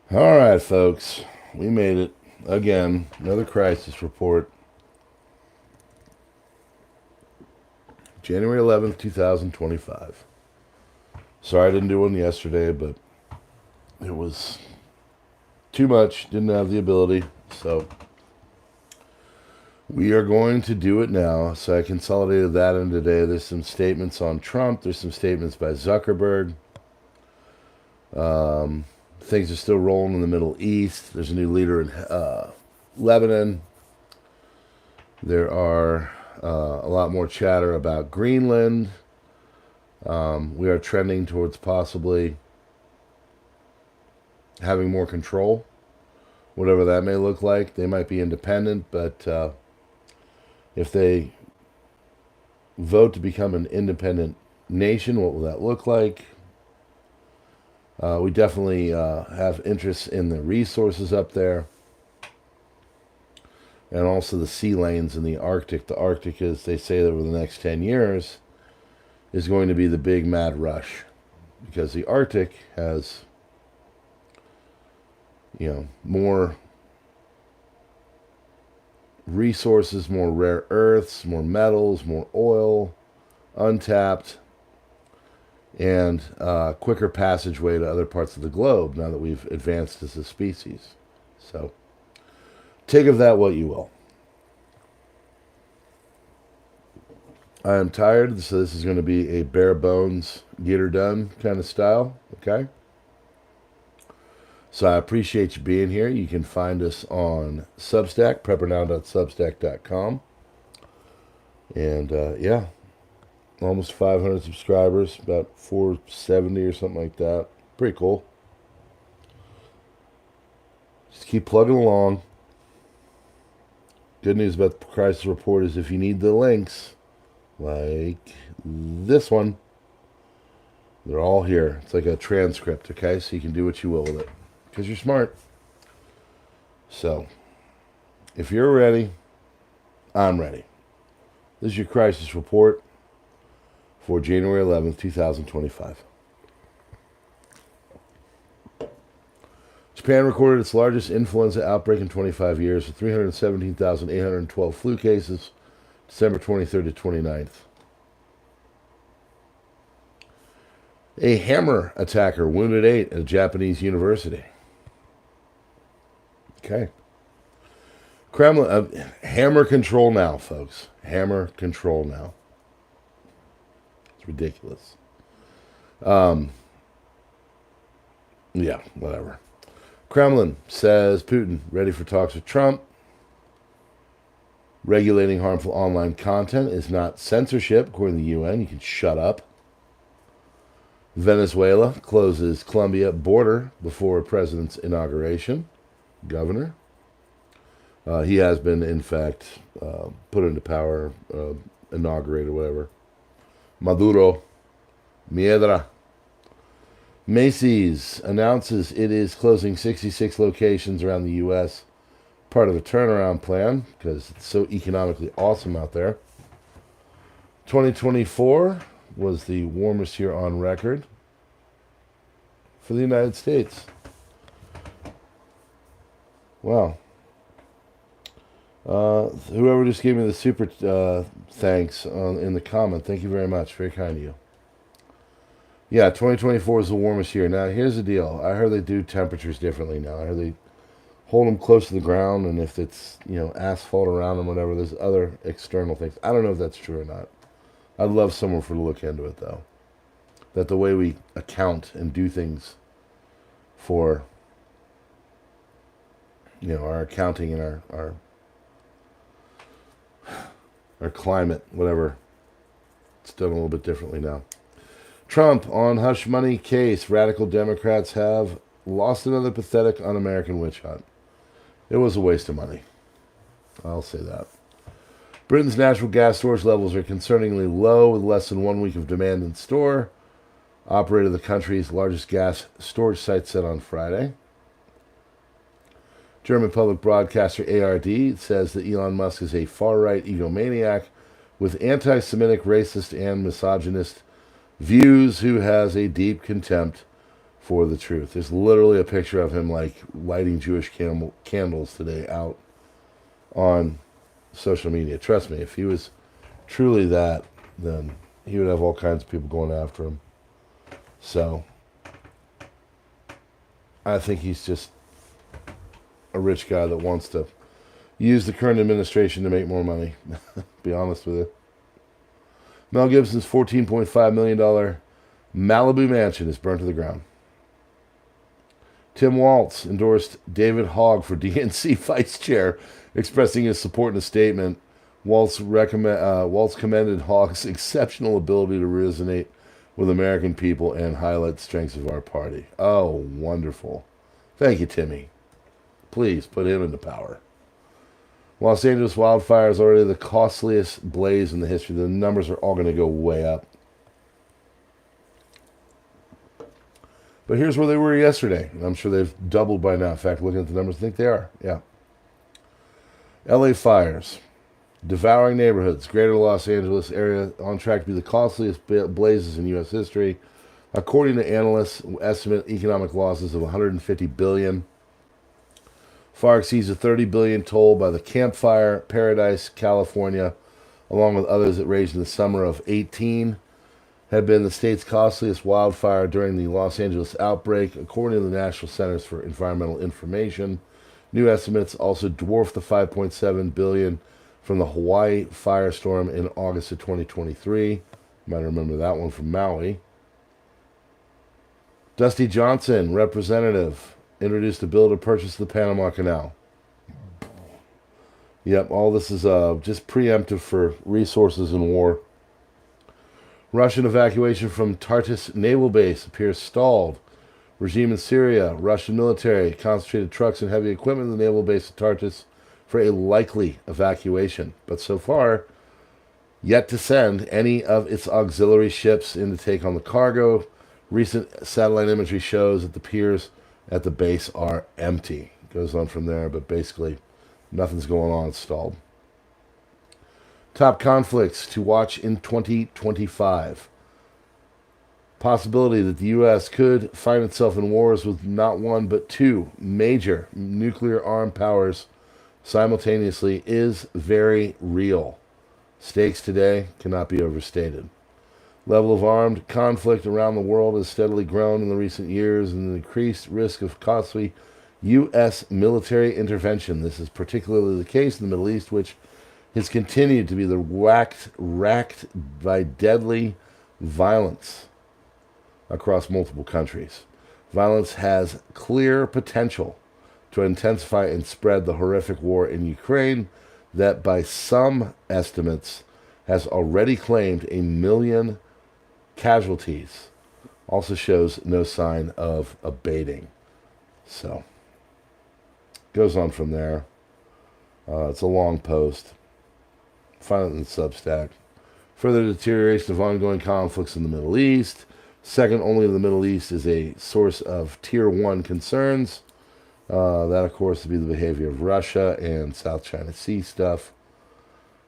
All right, folks. We made it. Again, another crisis report. January 11th, 2025. Sorry I didn't do one yesterday, but it was too much. Didn't have the ability. So we are going to do it now. So I consolidated that in today. There's some statements on Trump. There's some statements by Zuckerberg. Things are still rolling in the Middle East. There's a new leader in Lebanon. There are a lot more chatter about Greenland. We are trending towards possibly having more control, whatever that may look like. They might be independent, but if they vote to become an independent nation, what will that look like? We definitely have interest in the resources up there, and also the sea lanes in the Arctic. The Arctic, as they say, over the next 10 years is going to be the big mad rush, because the Arctic has, more resources, more rare earths, more metals, more oil, untapped, and quicker passageway to other parts of the globe now that we've advanced as a species. So take of that what you will. I am tired, so this is going to be a bare bones, get her done kind of style, okay? So I appreciate you being here. You can find us on Substack, PrepperNow.substack.com. And yeah, almost 500 subscribers, about 470 or something like that. Pretty cool. Just keep plugging along. Good news about the crisis report is if you need the links, like this one, they're all here. It's like a transcript, okay? So you can do what you will with it, because you're smart. So, if you're ready, I'm ready. This is your crisis report for January 11th, 2025. Japan recorded its largest influenza outbreak in 25 years with 317,812 flu cases, December 23rd to 29th. A hammer attacker wounded 8 at a Japanese university. Okay. Kremlin, hammer control now, folks. Hammer control now. It's ridiculous. Yeah, whatever. Kremlin says Putin ready for talks with Trump. Regulating harmful online content is not censorship, according to the UN. You can shut up. Venezuela closes Colombia border before president's inauguration. Governor. He has been, in fact, put into power, inaugurated, whatever. Maduro. Miedra. Macy's announces it is closing 66 locations around the U.S., part of a turnaround plan, because it's so economically awesome out there. 2024 was the warmest year on record for the United States. Wow. Whoever just gave me the super thanks in the comment, thank you very much. Very kind of you. Yeah, 2024 is the warmest year. Now, here's the deal. I heard they do temperatures differently now. I heard they hold them close to the ground, and if it's, asphalt around them, whatever, there's other external things. I don't know if that's true or not. I'd love someone to look into it, though. That the way we account and do things for, our accounting and our climate, whatever, it's done a little bit differently now. Trump on hush money case. Radical Democrats have lost another pathetic un-American witch hunt. It was a waste of money. I'll say that. Britain's natural gas storage levels are concerningly low, with less than 1 week of demand in store. Operated the country's largest gas storage site said on Friday. German public broadcaster ARD says that Elon Musk is a far-right egomaniac with anti-Semitic, racist, and misogynist views who has a deep contempt for the truth. There's literally a picture of him like lighting Jewish candles today out on social media. Trust me, if he was truly that, then he would have all kinds of people going after him. So I think he's just a rich guy that wants to use the current administration to make more money. Be honest with you. Mel Gibson's $14.5 million Malibu mansion is burnt to the ground. Tim Walz endorsed David Hogg for DNC vice chair, expressing his support in a statement. Walz commended Hogg's exceptional ability to resonate with American people and highlight the strengths of our party. Oh, wonderful. Thank you, Timmy. Please put him into power. Los Angeles wildfire is already the costliest blaze in the history. The numbers are all going to go way up. But here's where they were yesterday. And I'm sure they've doubled by now. In fact, looking at the numbers, I think they are. Yeah. LA fires. Devouring neighborhoods. Greater Los Angeles area on track to be the costliest blazes in U.S. history. According to analysts, estimate economic losses of $150 billion. Far exceeds the $30 billion toll by the Camp Fire, Paradise, California, along with others that raged in the summer of 2018. Had been the state's costliest wildfire during the Los Angeles outbreak, according to the National Centers for Environmental Information. New estimates also dwarf the $5.7 billion from the Hawaii firestorm in August of 2023. You might remember that one from Maui. Dusty Johnson, representative, introduced a bill to purchase the Panama Canal. Yep, all this is just preemptive for resources in war. Russian evacuation from Tartus naval base appears stalled. Regime in Syria, Russian military concentrated trucks and heavy equipment in the naval base of Tartus for a likely evacuation. But so far, yet to send any of its auxiliary ships in to take on the cargo. Recent satellite imagery shows that the piers at the base are empty. It goes on from there, but basically nothing's going on. It's stalled. Top conflicts to watch in 2025. Possibility that the U.S. could find itself in wars with not one but two major nuclear armed powers simultaneously is very real. Stakes today cannot be overstated. Level of armed conflict around the world has steadily grown in the recent years, and the increased risk of costly U.S. military intervention. This is particularly the case in the Middle East, which has continued to be racked by deadly violence across multiple countries. Violence has clear potential to intensify and spread the horrific war in Ukraine that, by some estimates, has already claimed 1 million casualties. Also shows no sign of abating. So, goes on from there. It's a long post. Find it in SUBSTACK. Further deterioration of ongoing conflicts in the Middle East. Second only to the Middle East is a source of Tier 1 concerns. That, of course, would be the behavior of Russia and South China Sea stuff.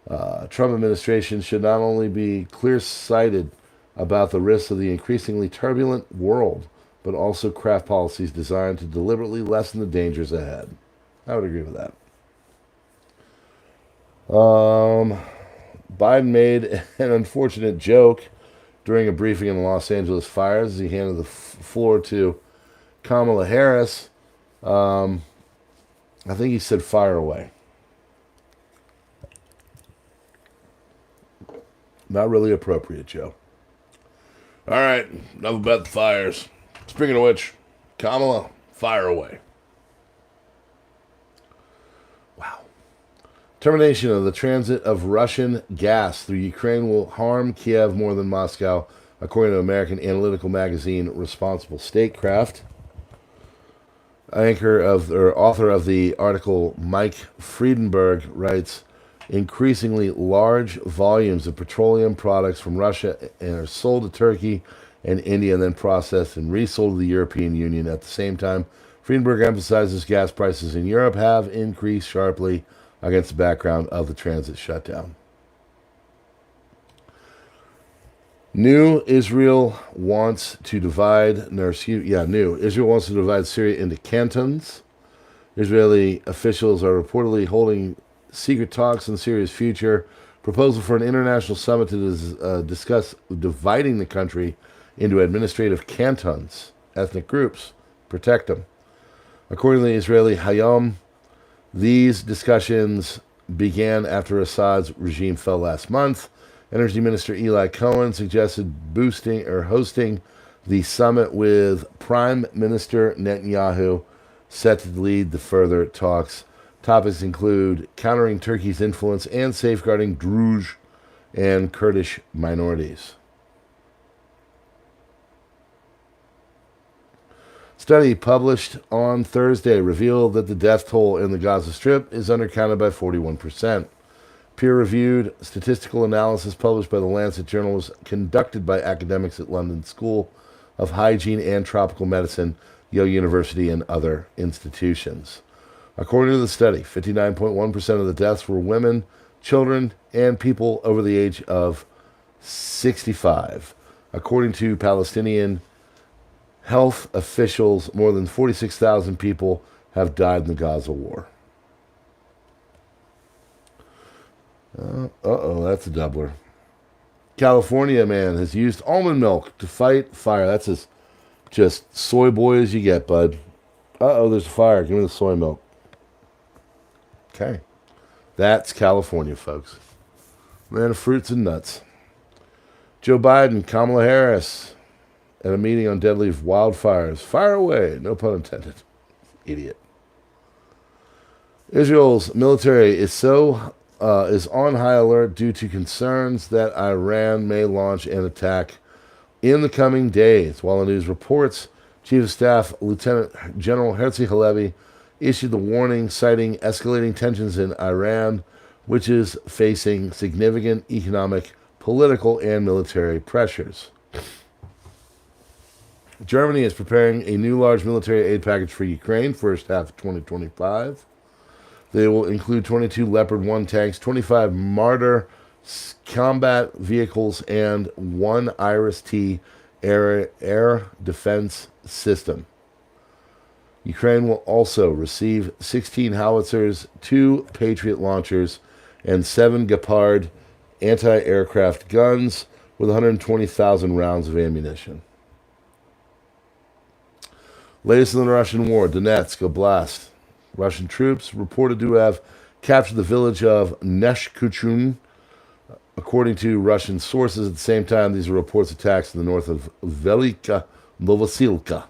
Trump administration should not only be clear-sighted about the risks of the increasingly turbulent world, but also craft policies designed to deliberately lessen the dangers ahead. I would agree with that. Biden made an unfortunate joke during a briefing in the Los Angeles fires as he handed the floor to Kamala Harris. I think he said fire away. Not really appropriate, Joe. All right, enough about the fires. Speaking of which, Kamala, fire away. Wow. Termination of the transit of Russian gas through Ukraine will harm Kiev more than Moscow, according to American analytical magazine Responsible Statecraft. Author of the article, Mike Friedenberg, writes, increasingly large volumes of petroleum products from Russia are sold to Turkey and India and then processed and resold to the European Union. At the same time, Friedenberg emphasizes gas prices in Europe have increased sharply against the background of the transit shutdown. Israel wants to divide Syria into cantons. Israeli officials are reportedly holding secret talks on Syria's future. Proposal for an international summit to discuss dividing the country into administrative cantons, ethnic groups, protect them. According to the Israeli Hayom, these discussions began after Assad's regime fell last month. Energy Minister Eli Cohen suggested hosting the summit with Prime Minister Netanyahu, set to lead the further talks. Topics include countering Turkey's influence and safeguarding Druze and Kurdish minorities. Study published on Thursday revealed that the death toll in the Gaza Strip is undercounted by 41%. Peer-reviewed statistical analysis published by the Lancet Journal was conducted by academics at London School of Hygiene and Tropical Medicine, Yale University, and other institutions. According to the study, 59.1% of the deaths were women, children, and people over the age of 65. According to Palestinian health officials, more than 46,000 people have died in the Gaza war. That's a doubler. California man has used almond milk to fight fire. That's as just soy boy as you get, bud. There's a fire. Give me the soy milk. Okay. That's California, folks. Man of fruits and nuts. Joe Biden, Kamala Harris, at a meeting on deadly wildfires. Fire away. No pun intended. Idiot. Israel's military is on high alert due to concerns that Iran may launch an attack in the coming days. While the news reports, Chief of Staff Lieutenant General Herzi Halevi issued the warning, citing escalating tensions in Iran, which is facing significant economic, political, and military pressures. Germany is preparing a new large military aid package for Ukraine, first half of 2025. They will include 22 Leopard 1 tanks, 25 Marder combat vehicles, and 1 Iris-T air defense system. Ukraine will also receive 16 howitzers, 2 Patriot launchers, and 7 Gepard anti-aircraft guns with 120,000 rounds of ammunition. Latest in the Russian war, Donetsk Oblast. Russian troops reported to have captured the village of Neshkuchun, according to Russian sources. At the same time, these are reports of attacks in the north of Velika Novosilka.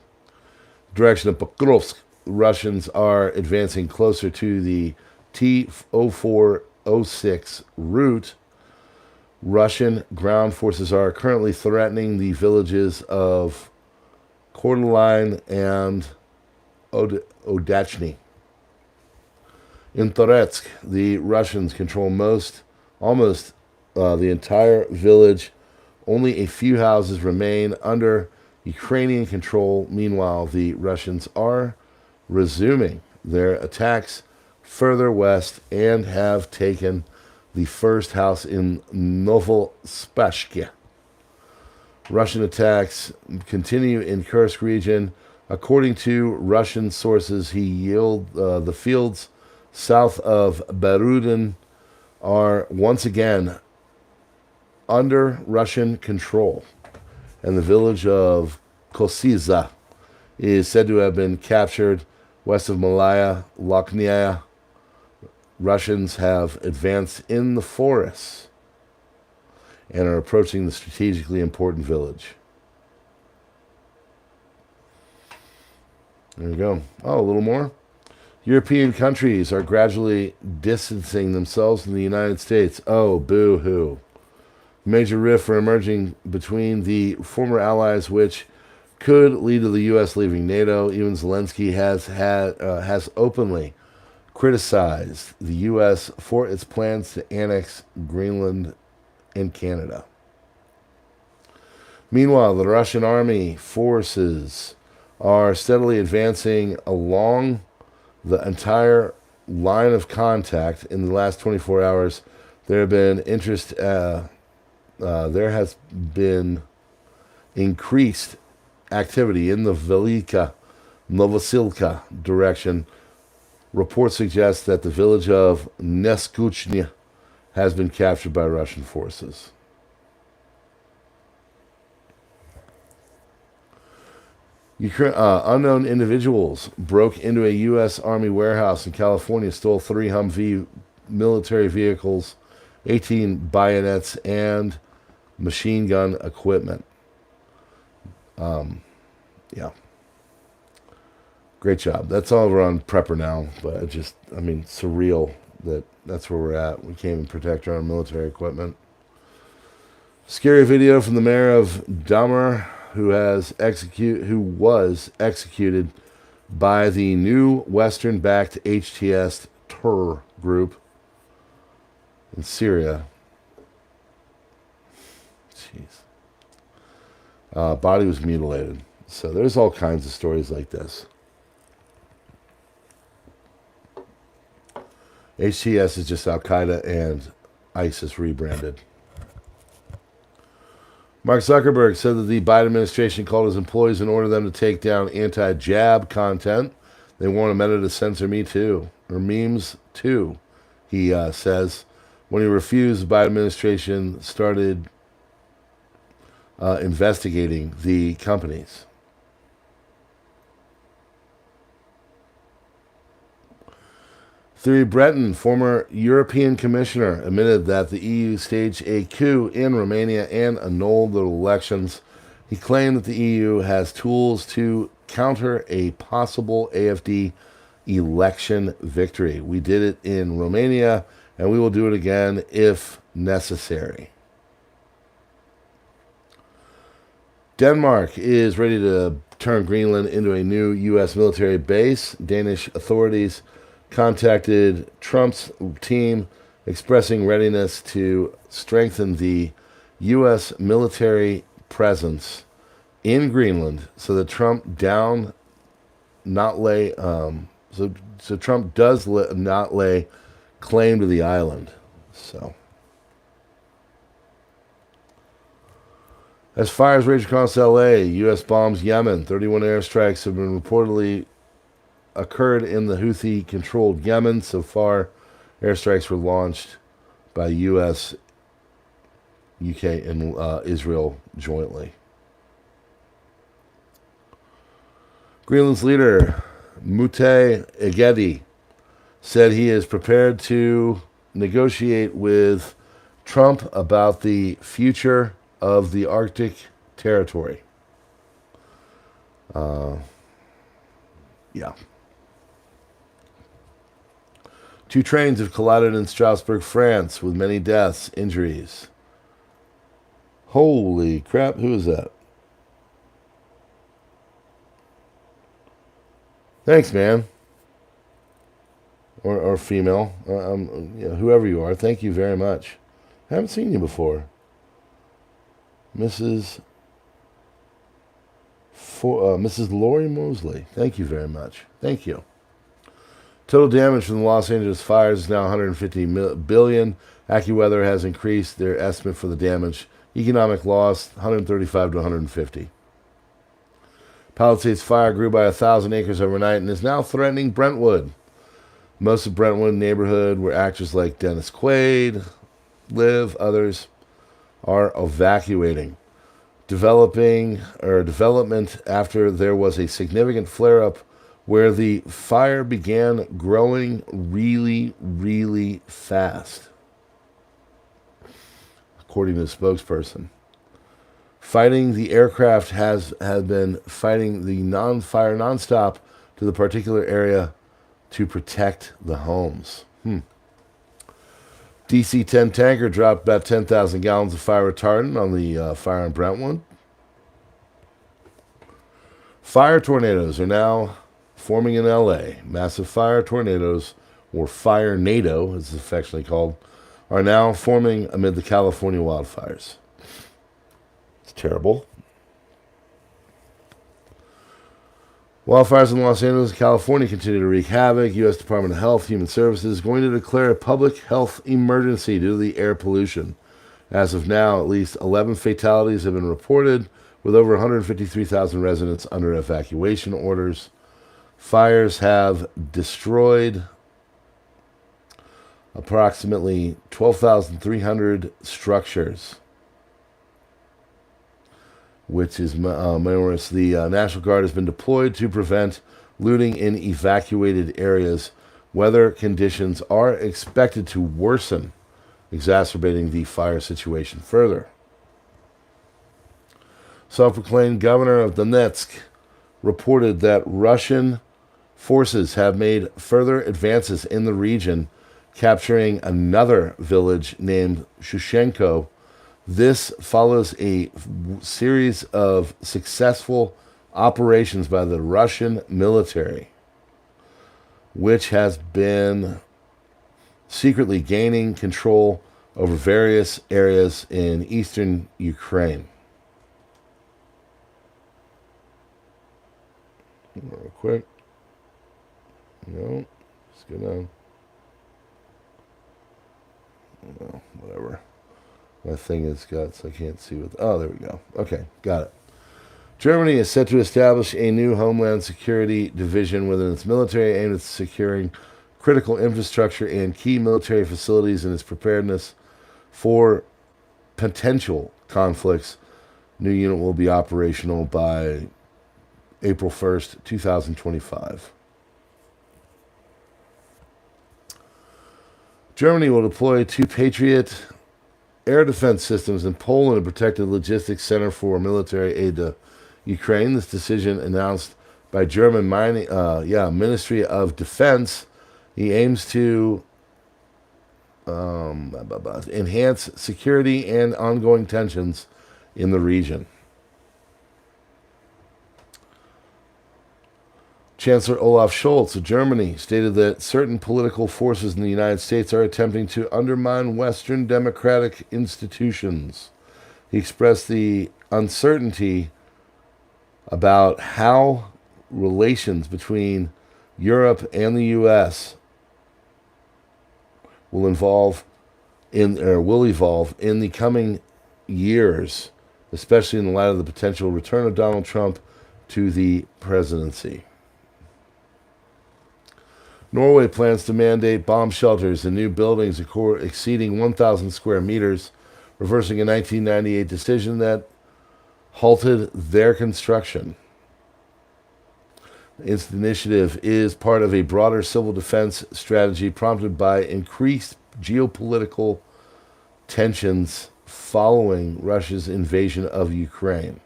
Direction of Pokrovsk. Russians are advancing closer to the T-0406 route. Russian ground forces are currently threatening the villages of Kordaline and Odachny. In Toretsk, the Russians control almost the entire village. Only a few houses remain under Ukrainian control. Meanwhile, the Russians are resuming their attacks further west and have taken the first house in Novospashke. Russian attacks continue in Kursk region. According to Russian sources, the fields south of Berudin are once again under Russian control, and the village of Kosiza is said to have been captured west of Malaya Lochnia. Russians have advanced in the forests and are approaching the strategically important village. There you go. A little more. European countries are gradually distancing themselves from the United States. Oh, boo-hoo. Major rift are emerging between the former allies, which could lead to the U.S. leaving NATO. Even Zelensky has openly criticized the U.S. for its plans to annex Greenland and Canada. Meanwhile, the Russian army forces are steadily advancing along the entire line of contact. In the last 24 hours, there have been interest there has been increased activity in the Velika, Novosilka direction. Reports suggest that the village of Neskuchnya has been captured by Russian forces. Unknown individuals broke into a U.S. Army warehouse in California, stole 3 Humvee military vehicles, 18 bayonets, and machine gun equipment. Yeah. Great job. That's all over on PrepperNow, but surreal that that's where we're at. We can't even protect our own military equipment. Scary video from the mayor of Dahmer, who was executed by the new Western-backed HTS terror group in Syria. Jeez. Body was mutilated. So there's all kinds of stories like this. HTS is just Al-Qaeda and ISIS rebranded. Mark Zuckerberg said that the Biden administration called his employees and ordered them to take down anti-jab content. They warned Meta to censor Me Too, or memes too, he says. When he refused, the Biden administration started investigating the companies. Thierry Breton, former European Commissioner, admitted that the EU staged a coup in Romania and annulled the elections. He claimed that the EU has tools to counter a possible AfD election victory. We did it in Romania, and we will do it again if necessary. Denmark is ready to turn Greenland into a new U.S. military base. Danish authorities contacted Trump's team expressing readiness to strengthen the U.S. military presence in Greenland so that Trump Trump does not lay claim to the island. So, as fires rage across L.A., U.S. bombs Yemen. 31 airstrikes have been reportedly occurred in the Houthi-controlled Yemen. So far, airstrikes were launched by U.S., UK, and Israel jointly. Greenland's leader, Mute Egedi, said he is prepared to negotiate with Trump about the future of the Arctic territory. Yeah. 2 trains have collided in Strasbourg, France, with many deaths, injuries. Holy crap, who is that? Thanks, man. Or female. Whoever you are, thank you very much. I haven't seen you before. Mrs. Lori Mosley. Thank you very much. Thank you. Total damage from the Los Angeles fires is now $150 billion. AccuWeather has increased their estimate for the damage. Economic loss, $135 to $150. Palisades fire grew by 1,000 acres overnight and is now threatening Brentwood. Most of Brentwood neighborhood, where actors like Dennis Quaid live, others are evacuating. Development after there was a significant flare-up where the fire began growing really, really fast, according to the spokesperson. Fighting the aircraft has been fighting the fire nonstop to the particular area to protect the homes. DC-10 tanker dropped about 10,000 gallons of fire retardant on the fire in Brentwood. Fire tornadoes are now forming in LA. Massive fire tornadoes, or Fire NATO, as it's affectionately called, are now forming amid the California wildfires. It's terrible. Wildfires in Los Angeles and California continue to wreak havoc. U.S. Department of Health and Human Services is going to declare a public health emergency due to the air pollution. As of now, at least 11 fatalities have been reported, with over 153,000 residents under evacuation orders. Fires have destroyed approximately 12,300 structures, which is numerous. The National Guard has been deployed to prevent looting in evacuated areas. Weather conditions are expected to worsen, exacerbating the fire situation further. Self-proclaimed governor of Donetsk reported that Russian forces have made further advances in the region, capturing another village named Shushenko. This follows a series of successful operations by the Russian military, which has been secretly gaining control over various areas in eastern Ukraine. Real quick. No, let's go down. Well, whatever. My thing is got, so I can't see what. Oh, there we go. Okay, got it. Germany is set to establish a new Homeland Security division within its military aimed at securing critical infrastructure and key military facilities in its preparedness for potential conflicts. New unit will be operational by April 1st, 2025. Germany will deploy 2 Patriot air defense systems in Poland to protect the logistics center for military aid to Ukraine. This decision announced by German Ministry of Defense. He aims to enhance security and ongoing tensions in the region. Chancellor Olaf Scholz of Germany stated that certain political forces in the United States are attempting to undermine Western democratic institutions. He expressed the uncertainty about how relations between Europe and the U.S. will evolve in the coming years, especially in the light of the potential return of Donald Trump to the presidency. Norway plans to mandate bomb shelters in new buildings exceeding 1,000 square meters, reversing a 1998 decision that halted their construction. This initiative is part of a broader civil defense strategy prompted by increased geopolitical tensions following Russia's invasion of Ukraine.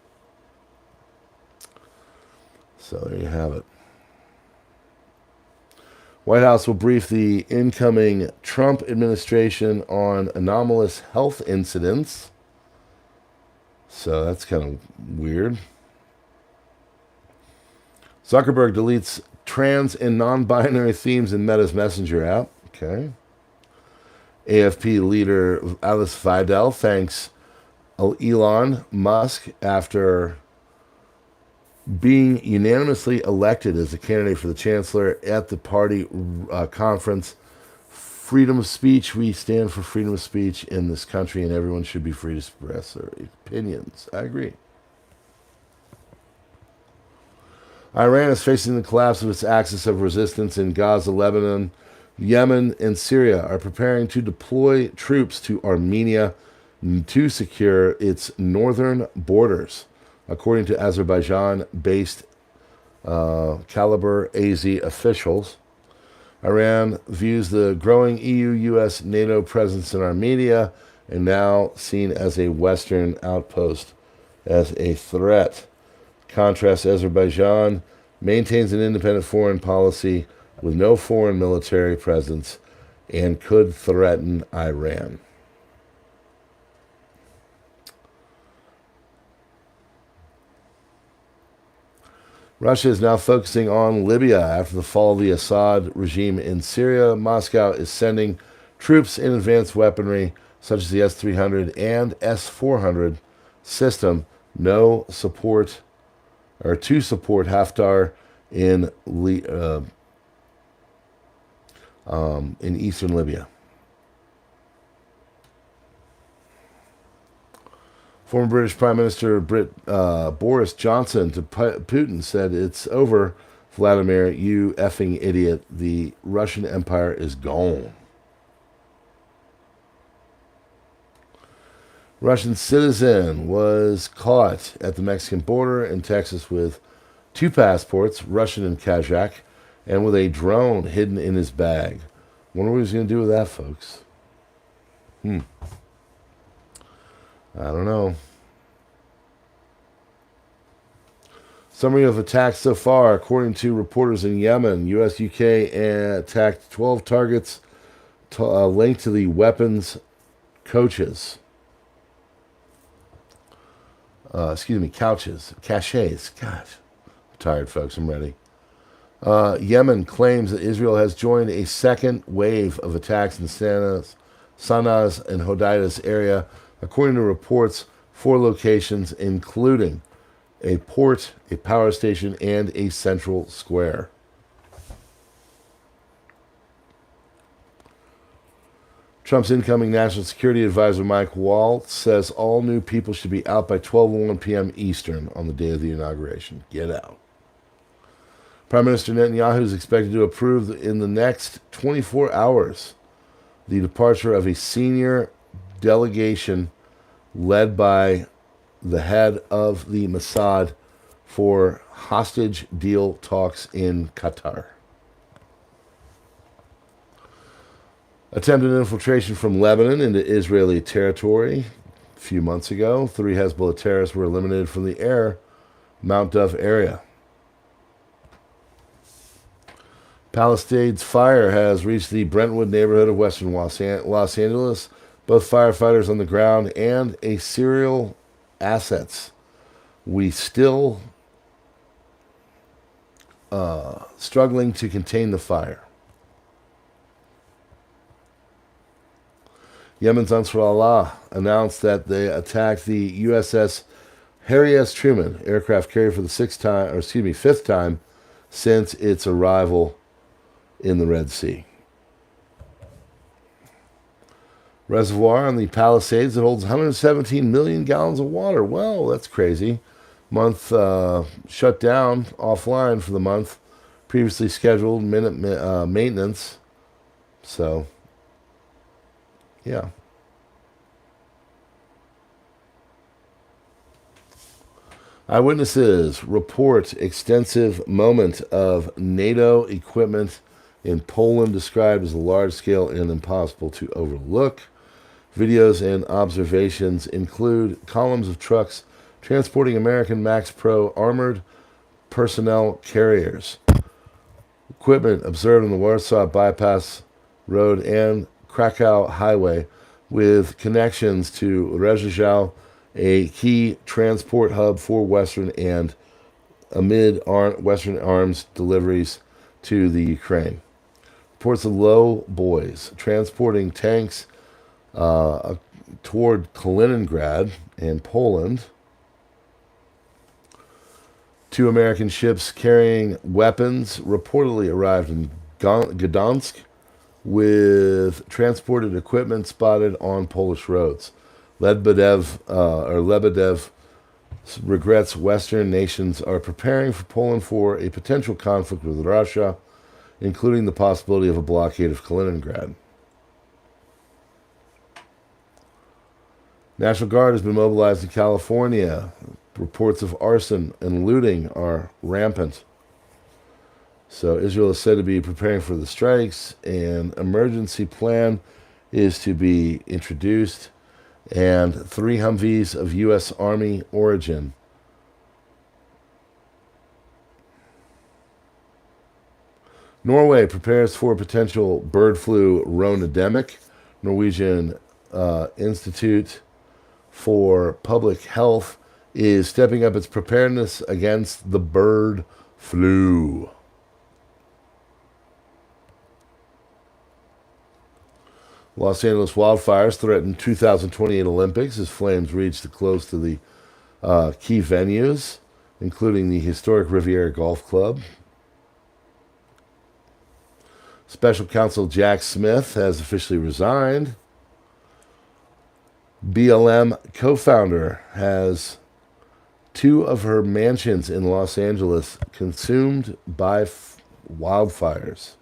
So there you have it. White House will brief the incoming Trump administration on anomalous health incidents. So that's kind of weird. Zuckerberg deletes trans and non-binary themes in Meta's Messenger app. Okay. AFP leader Alice Vidal thanks Elon Musk after being unanimously elected as a candidate for the chancellor at the party conference. Freedom of speech. We stand for freedom of speech in this country, and everyone should be free to express their opinions. I agree. Iran is facing the collapse of its axis of resistance in Gaza, Lebanon. Yemen and Syria are preparing to deploy troops to Armenia to secure its northern borders, according to Azerbaijan-based Caliber AZ officials. Iran views the growing EU-US NATO presence in Armenia, and now seen as a Western outpost, as a threat. Contrast, Azerbaijan maintains an independent foreign policy with no foreign military presence and could threaten Iran. Russia is now focusing on Libya after the fall of the Assad regime in Syria. Moscow is sending troops in advanced weaponry such as the S-300 and S-400 system to support Haftar in eastern Libya. Former British Prime Minister Boris Johnson to Putin said, "It's over, Vladimir, you effing idiot. The Russian Empire is gone." Russian citizen was caught at the Mexican border in Texas with 2 passports, Russian and Kazakh, and with a drone hidden in his bag. Wonder what he's going to do with that, folks. I don't know. Summary of attacks so far. According to reporters in Yemen, U.S. UK attacked 12 targets linked to the weapons couches. Caches. Gosh, I'm tired, folks. I'm ready. Yemen claims that Israel has joined a second wave of attacks in Sanaz and Hodeidas area, according to reports, 4 locations, including a port, a power station, and a central square. Trump's incoming National Security Advisor Mike Waltz says all new people should be out by 12:01 p.m. Eastern on the day of the inauguration. Get out. Prime Minister Netanyahu is expected to approve in the next 24 hours the departure of a senior delegation led by the head of the Mossad for hostage deal talks in Qatar. Attempted infiltration from Lebanon into Israeli territory a few months ago. 3 Hezbollah terrorists were eliminated from the Mount Dove area. Palisade's fire has reached the Brentwood neighborhood of western Los Angeles. Both firefighters on the ground and a serial assets. We still struggling to contain the fire. Yemen's Ansar Allah announced that they attacked the USS Harry S. Truman aircraft carrier for the 5th time since its arrival in the Red Sea. Reservoir on the Palisades that holds 117 million gallons of water. Well, that's crazy. Month shut down, offline for the month. Previously scheduled maintenance. So, yeah. Eyewitnesses report extensive moment of NATO equipment in Poland described as large-scale and impossible to overlook. Videos and observations include columns of trucks transporting American Max Pro armored personnel carriers. Equipment observed on the Warsaw Bypass Road and Krakow Highway with connections to Rzeszów, a key transport hub for Western and Western arms deliveries to the Ukraine. Reports of low boys transporting tanks toward Kaliningrad and Poland. 2 American ships carrying weapons reportedly arrived in Gdansk with transported equipment spotted on Polish roads. Lebedev regrets Western nations are preparing for Poland for a potential conflict with Russia, including the possibility of a blockade of Kaliningrad. National Guard has been mobilized in California. Reports of arson and looting are rampant. So Israel is said to be preparing for the strikes. An emergency plan is to be introduced. And 3 Humvees of U.S. Army origin. Norway prepares for a potential bird flu epidemic. Norwegian Institute for Public Health is stepping up its preparedness against the bird flu. Los Angeles wildfires threaten 2028 Olympics as flames reach close to the key venues, including the historic Riviera Golf Club. Special Counsel Jack Smith has officially resigned. BLM co-founder has 2 of her mansions in Los Angeles consumed by wildfires.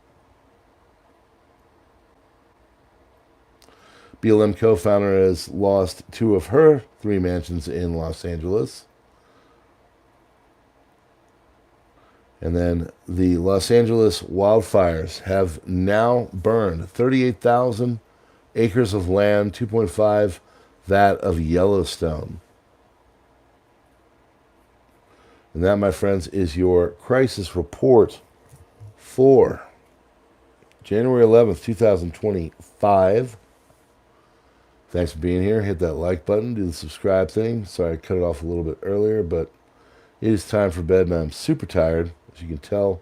BLM co-founder has lost 2 of her 3 mansions in Los Angeles. And then the Los Angeles wildfires have now burned 38,000 acres of land, 2.5 that of Yellowstone. And that, my friends, is your crisis report for January 11th, 2025. Thanks for being here. Hit that like button. Do the subscribe thing. Sorry I cut it off a little bit earlier, but it is time for bed, man. I'm super tired, as you can tell.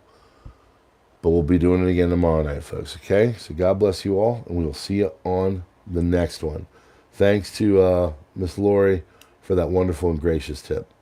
But we'll be doing it again tomorrow night, folks, okay? So God bless you all, and we will see you on the next one. Thanks to Miss Lori for that wonderful and gracious tip.